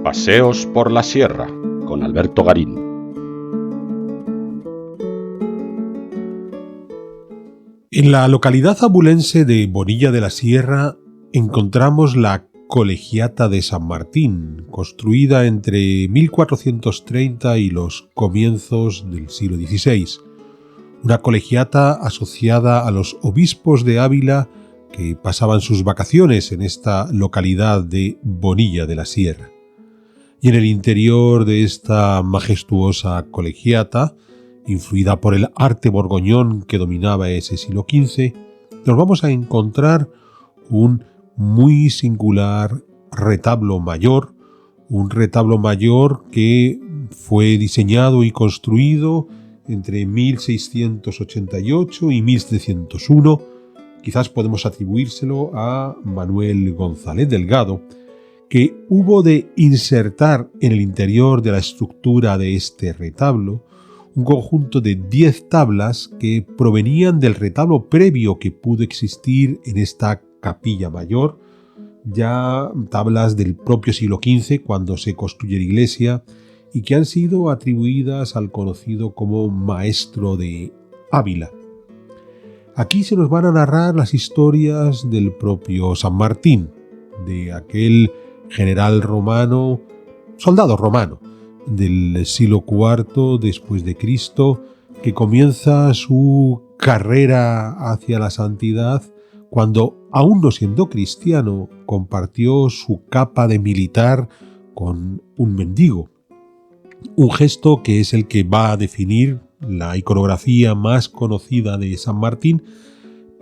Paseos por la Sierra con Alberto Garín. En la localidad abulense de Bonilla de la Sierra encontramos la Colegiata de San Martín, construida entre 1430 y los comienzos del siglo XVI. Una colegiata asociada a los obispos de Ávila que pasaban sus vacaciones en esta localidad de Bonilla de la Sierra. Y en el interior de esta majestuosa colegiata, influida por el arte borgoñón que dominaba ese siglo XV, nos vamos a encontrar un muy singular retablo mayor, un retablo mayor que fue diseñado y construido entre 1688 y 1701. Quizás podemos atribuírselo a Manuel González Delgado, que hubo de insertar en el interior de la estructura de este retablo un conjunto de 10 tablas que provenían del retablo previo que pudo existir en esta capilla mayor, ya tablas del propio siglo XV cuando se construye la iglesia y que han sido atribuidas al conocido como maestro de Ávila. Aquí se nos van a narrar las historias del propio San Martín, de aquel general romano, soldado romano, del siglo IV después de Cristo, que comienza su carrera hacia la santidad cuando, aún no siendo cristiano, compartió su capa de militar con un mendigo. Un gesto que es el que va a definir la iconografía más conocida de San Martín,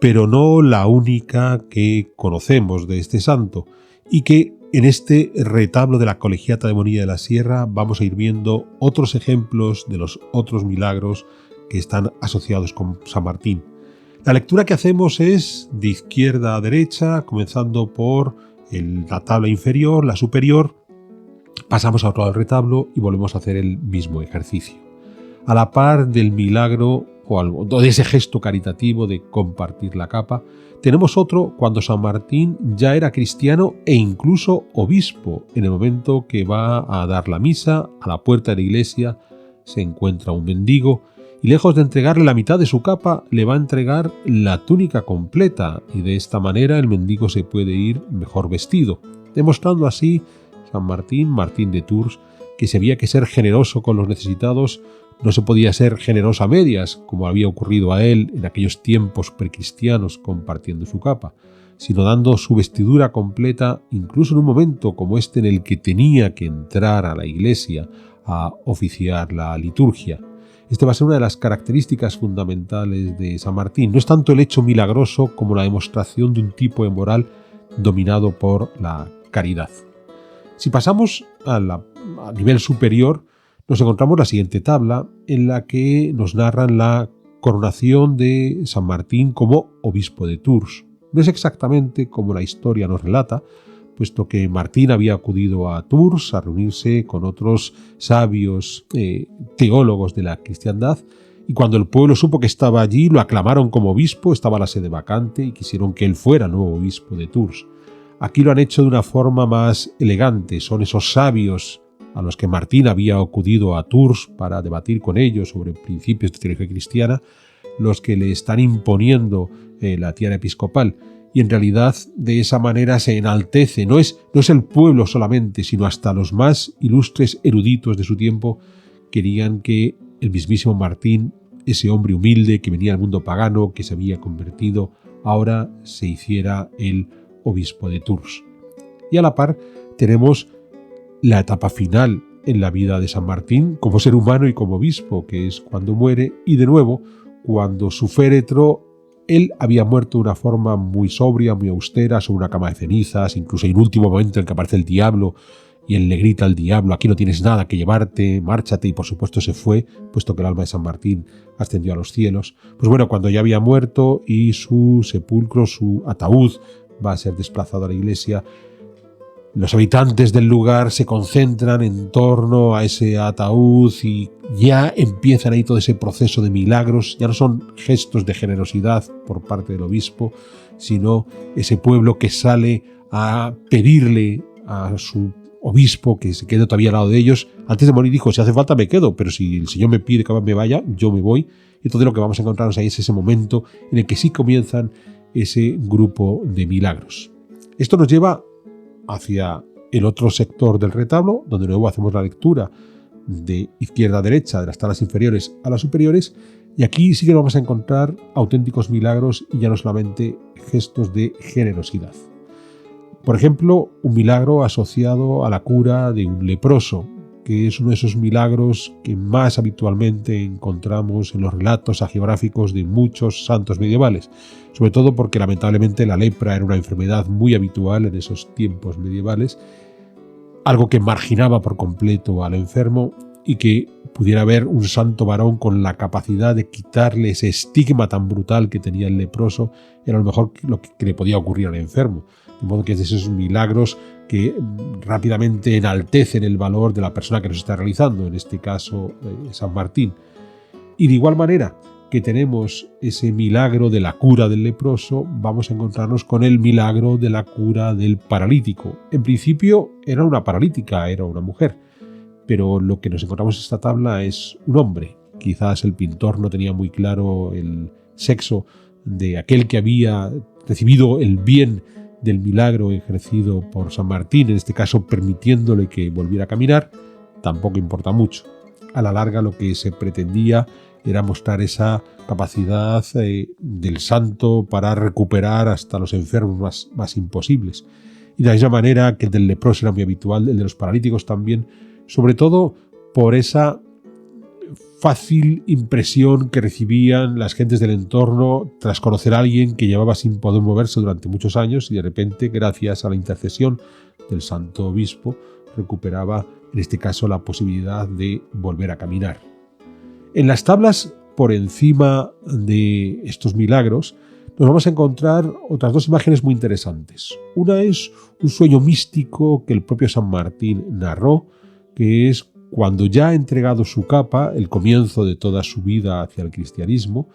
pero no la única que conocemos de este santo, y que en este retablo de la Colegiata de Bonilla de la Sierra vamos a ir viendo otros ejemplos de los otros milagros que están asociados con San Martín. La lectura que hacemos es de izquierda a derecha, comenzando por la tabla inferior, la superior, pasamos a otro lado del retablo y volvemos a hacer el mismo ejercicio. A la par del milagro o de ese gesto caritativo de compartir la capa, tenemos otro cuando San Martín ya era cristiano e incluso obispo. En el momento que va a dar la misa, a la puerta de la iglesia se encuentra un mendigo y lejos de entregarle la mitad de su capa, le va a entregar la túnica completa y de esta manera el mendigo se puede ir mejor vestido, demostrando así San Martín, Martín de Tours, que sabía que ser generoso con los necesitados no se podía ser generoso a medias, como había ocurrido a él en aquellos tiempos precristianos compartiendo su capa, sino dando su vestidura completa, incluso en un momento como este en el que tenía que entrar a la iglesia a oficiar la liturgia. Este va a ser una de las características fundamentales de San Martín. No es tanto el hecho milagroso como la demostración de un tipo de moral dominado por la caridad. Si pasamos a nivel superior, nos encontramos la siguiente tabla en la que nos narran la coronación de San Martín como obispo de Tours. No es exactamente como la historia nos relata, puesto que Martín había acudido a Tours a reunirse con otros sabios teólogos de la cristiandad, y cuando el pueblo supo que estaba allí, lo aclamaron como obispo, estaba la sede vacante y quisieron que él fuera nuevo obispo de Tours. Aquí lo han hecho de una forma más elegante, son esos sabios a los que Martín había acudido a Tours para debatir con ellos sobre principios de teología cristiana, los que le están imponiendo la tiara episcopal. Y en realidad de esa manera se enaltece, no es el pueblo solamente, sino hasta los más ilustres eruditos de su tiempo querían que el mismísimo Martín, ese hombre humilde que venía del mundo pagano, que se había convertido, ahora se hiciera el obispo de Tours. Y a la par tenemos la etapa final en la vida de San Martín como ser humano y como obispo, que es cuando muere, y de nuevo cuando su féretro, él había muerto de una forma muy sobria, muy austera, sobre una cama de cenizas, incluso hay un último momento en que aparece el diablo y él le grita al diablo: aquí no tienes nada que llevarte, márchate, y por supuesto se fue, puesto que el alma de San Martín ascendió a los cielos. Pues bueno, cuando ya había muerto y su sepulcro, su ataúd, va a ser desplazado a la iglesia, los habitantes del lugar se concentran en torno a ese ataúd y ya empiezan ahí todo ese proceso de milagros. Ya no son gestos de generosidad por parte del obispo, sino ese pueblo que sale a pedirle a su obispo que se quede todavía al lado de ellos. Antes de morir dijo, si hace falta me quedo, pero si el Señor me pide que me vaya, yo me voy. Y entonces lo que vamos a encontrarnos ahí es ese momento en el que sí comienzan ese grupo de milagros. Esto nos lleva hacia el otro sector del retablo, donde luego hacemos la lectura de izquierda a derecha, de las tablas inferiores a las superiores, y aquí sí que vamos a encontrar auténticos milagros y ya no solamente gestos de generosidad. Por ejemplo, un milagro asociado a la cura de un leproso, que es uno de esos milagros que más habitualmente encontramos en los relatos hagiográficos de muchos santos medievales, sobre todo porque lamentablemente la lepra era una enfermedad muy habitual en esos tiempos medievales, algo que marginaba por completo al enfermo y que pudiera haber un santo varón con la capacidad de quitarle ese estigma tan brutal que tenía el leproso, era a lo mejor lo que le podía ocurrir al enfermo. De modo que es de esos milagros que rápidamente enaltecen el valor de la persona que los está realizando, en este caso San Martín. Y de igual manera que tenemos ese milagro de la cura del leproso, vamos a encontrarnos con el milagro de la cura del paralítico. En principio era una paralítica, era una mujer, pero lo que nos encontramos en esta tabla es un hombre. Quizás el pintor no tenía muy claro el sexo de aquel que había recibido el bien del milagro ejercido por San Martín, en este caso permitiéndole que volviera a caminar, tampoco importa mucho. A la larga lo que se pretendía era mostrar esa capacidad del santo para recuperar hasta los enfermos más imposibles. Y de la misma manera que el del leproso era muy habitual, el de los paralíticos también, sobre todo por esa fácil impresión que recibían las gentes del entorno tras conocer a alguien que llevaba sin poder moverse durante muchos años y de repente, gracias a la intercesión del santo obispo, recuperaba, en este caso, la posibilidad de volver a caminar. En las tablas, por encima de estos milagros, nos vamos a encontrar otras dos imágenes muy interesantes. Una es un sueño místico que el propio San Martín narró, que es cuando ya ha entregado su capa, el comienzo de toda su vida hacia el cristianismo,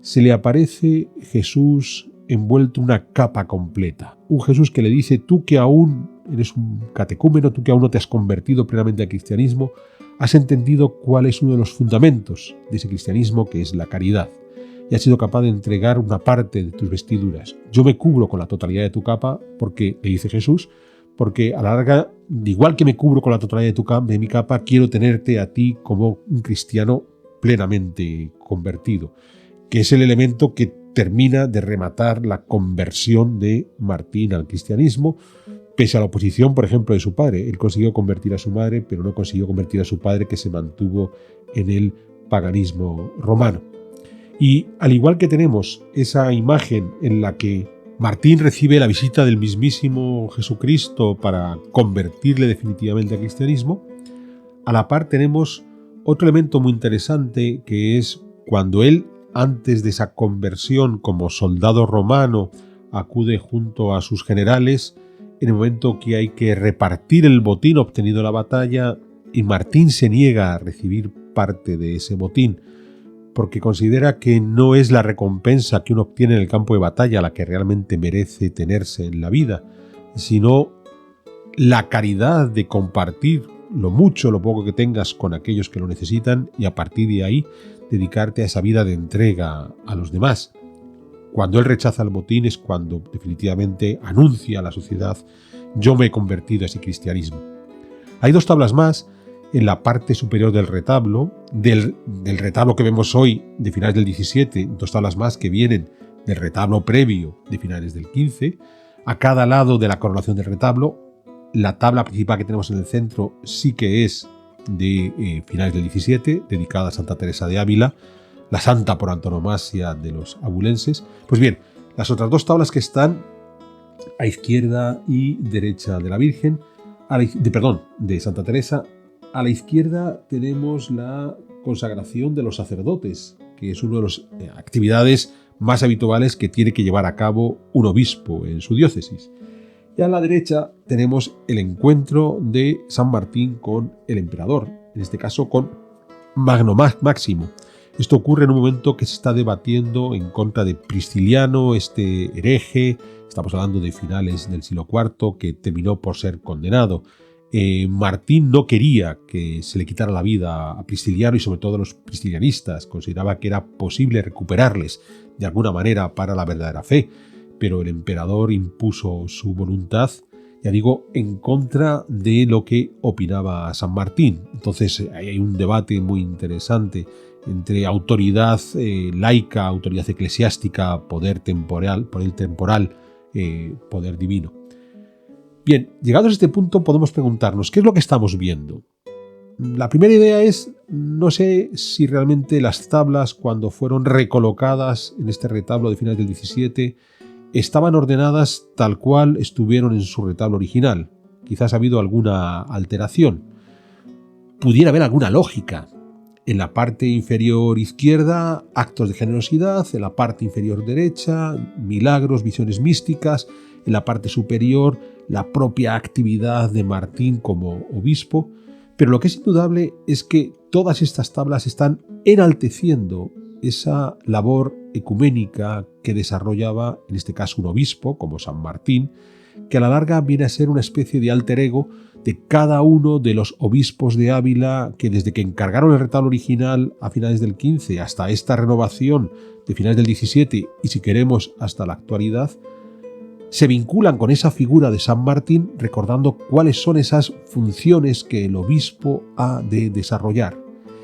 se le aparece Jesús envuelto en una capa completa. Un Jesús que le dice, tú que aún eres un catecúmeno, tú que aún no te has convertido plenamente al cristianismo, has entendido cuál es uno de los fundamentos de ese cristianismo, que es la caridad, y has sido capaz de entregar una parte de tus vestiduras. Yo me cubro con la totalidad de tu capa, porque, le dice Jesús, porque a la larga, igual que me cubro con la totalidad de mi capa, quiero tenerte a ti como un cristiano plenamente convertido, que es el elemento que termina de rematar la conversión de Martín al cristianismo, pese a la oposición, por ejemplo, de su padre. Él consiguió convertir a su madre, pero no consiguió convertir a su padre, que se mantuvo en el paganismo romano. Y al igual que tenemos esa imagen en la que Martín recibe la visita del mismísimo Jesucristo para convertirle definitivamente al cristianismo, a la par tenemos otro elemento muy interesante, que es cuando él, antes de esa conversión como soldado romano, acude junto a sus generales en el momento que hay que repartir el botín obtenido en la batalla, y Martín se niega a recibir parte de ese botín, porque considera que no es la recompensa que uno obtiene en el campo de batalla la que realmente merece tenerse en la vida, sino la caridad de compartir lo mucho o lo poco que tengas con aquellos que lo necesitan y a partir de ahí dedicarte a esa vida de entrega a los demás. Cuando él rechaza el botín es cuando definitivamente anuncia a la sociedad: yo me he convertido a ese cristianismo. Hay dos tablas más en la parte superior del retablo, del retablo que vemos hoy de finales del 17, dos tablas más que vienen del retablo previo de finales del 15, a cada lado de la coronación del retablo. La tabla principal que tenemos en el centro sí que es de finales del 17, dedicada a Santa Teresa de Ávila, la santa por antonomasia de los abulenses. Pues bien, las otras dos tablas que están a izquierda y derecha de la Virgen, de Santa Teresa. A la izquierda tenemos la consagración de los sacerdotes, que es una de las actividades más habituales que tiene que llevar a cabo un obispo en su diócesis. Y a la derecha tenemos el encuentro de San Martín con el emperador, en este caso con Magno Máximo. Esto ocurre en un momento que se está debatiendo en contra de Prisciliano, este hereje. Estamos hablando de finales del siglo IV, que terminó por ser condenado. Martín no quería que se le quitara la vida a Prisciliano y sobre todo a los priscilianistas. Consideraba que era posible recuperarles de alguna manera para la verdadera fe, pero el emperador impuso su voluntad, ya digo, en contra de lo que opinaba San Martín. Entonces hay un debate muy interesante entre autoridad laica, autoridad eclesiástica, poder temporal, poder divino. Bien, llegados a este punto podemos preguntarnos, ¿qué es lo que estamos viendo? La primera idea es, no sé si realmente las tablas, cuando fueron recolocadas en este retablo de finales del 17, estaban ordenadas tal cual estuvieron en su retablo original. Quizás ha habido alguna alteración. Pudiera haber alguna lógica. En la parte inferior izquierda, actos de generosidad; en la parte inferior derecha, milagros, visiones místicas; en la parte superior, la propia actividad de Martín como obispo. Pero lo que es indudable es que todas estas tablas están enalteciendo esa labor ecuménica que desarrollaba, en este caso, un obispo como San Martín, que a la larga viene a ser una especie de alter ego de cada uno de los obispos de Ávila que, desde que encargaron el retablo original a finales del 15 hasta esta renovación de finales del 17 y, si queremos, hasta la actualidad, se vinculan con esa figura de San Martín, recordando cuáles son esas funciones que el obispo ha de desarrollar.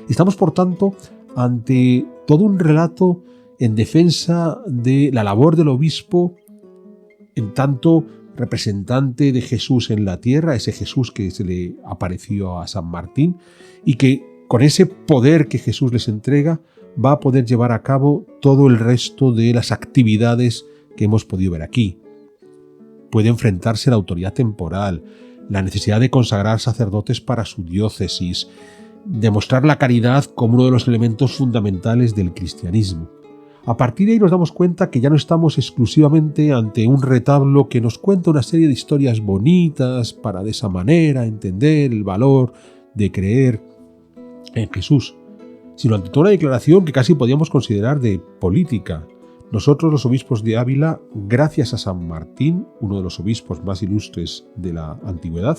Estamos, por tanto, ante todo un relato en defensa de la labor del obispo en tanto representante de Jesús en la tierra, ese Jesús que se le apareció a San Martín, y que con ese poder que Jesús les entrega va a poder llevar a cabo todo el resto de las actividades que hemos podido ver aquí. Puede enfrentarse a la autoridad temporal, la necesidad de consagrar sacerdotes para su diócesis, demostrar la caridad como uno de los elementos fundamentales del cristianismo. A partir de ahí nos damos cuenta que ya no estamos exclusivamente ante un retablo que nos cuenta una serie de historias bonitas para de esa manera entender el valor de creer en Jesús, sino ante toda una declaración que casi podíamos considerar de política. Nosotros, los obispos de Ávila, gracias a San Martín, uno de los obispos más ilustres de la antigüedad,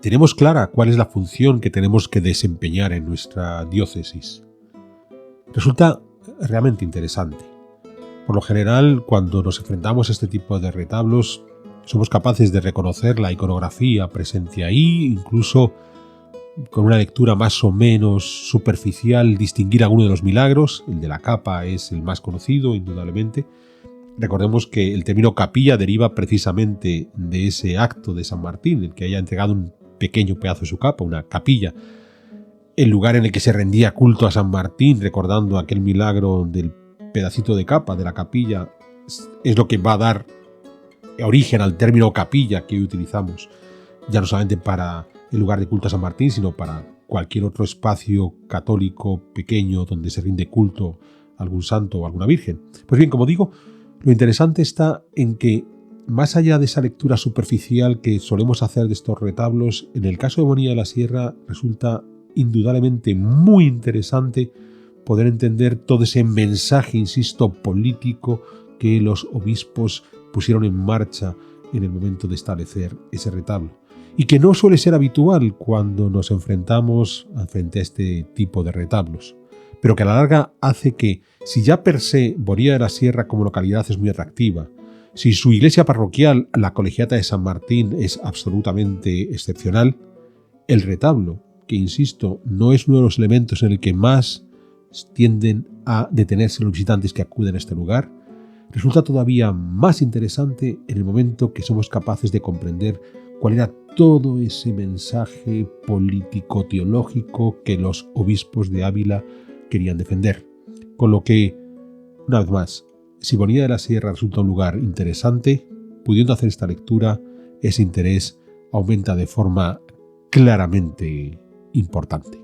tenemos clara cuál es la función que tenemos que desempeñar en nuestra diócesis. Resulta realmente interesante. Por lo general, cuando nos enfrentamos a este tipo de retablos, somos capaces de reconocer la iconografía presente ahí, incluso con una lectura más o menos superficial, distinguir alguno de los milagros. El de la capa es el más conocido, indudablemente. Recordemos que el término capilla deriva precisamente de ese acto de San Martín, el que haya entregado un pequeño pedazo de su capa, una capilla, el lugar en el que se rendía culto a San Martín, recordando aquel milagro del pedacito de capa de la capilla, es lo que va a dar origen al término capilla que hoy utilizamos, ya no solamente para el lugar de culto a San Martín, sino para cualquier otro espacio católico pequeño donde se rinde culto a algún santo o alguna virgen. Pues bien, como digo, lo interesante está en que, más allá de esa lectura superficial que solemos hacer de estos retablos, en el caso de Bonilla de la Sierra resulta indudablemente muy interesante poder entender todo ese mensaje, insisto, político que los obispos pusieron en marcha en el momento de establecer ese retablo, y que no suele ser habitual cuando nos enfrentamos frente a este tipo de retablos, pero que a la larga hace que, si ya per se Bonilla de la Sierra como localidad es muy atractiva, si su iglesia parroquial, la Colegiata de San Martín, es absolutamente excepcional, el retablo, que insisto, no es uno de los elementos en el que más tienden a detenerse los visitantes que acuden a este lugar, resulta todavía más interesante en el momento que somos capaces de comprender cuál era todo ese mensaje político-teológico que los obispos de Ávila querían defender. Con lo que, una vez más, si Bonilla de la Sierra resulta un lugar interesante, pudiendo hacer esta lectura, ese interés aumenta de forma claramente importante.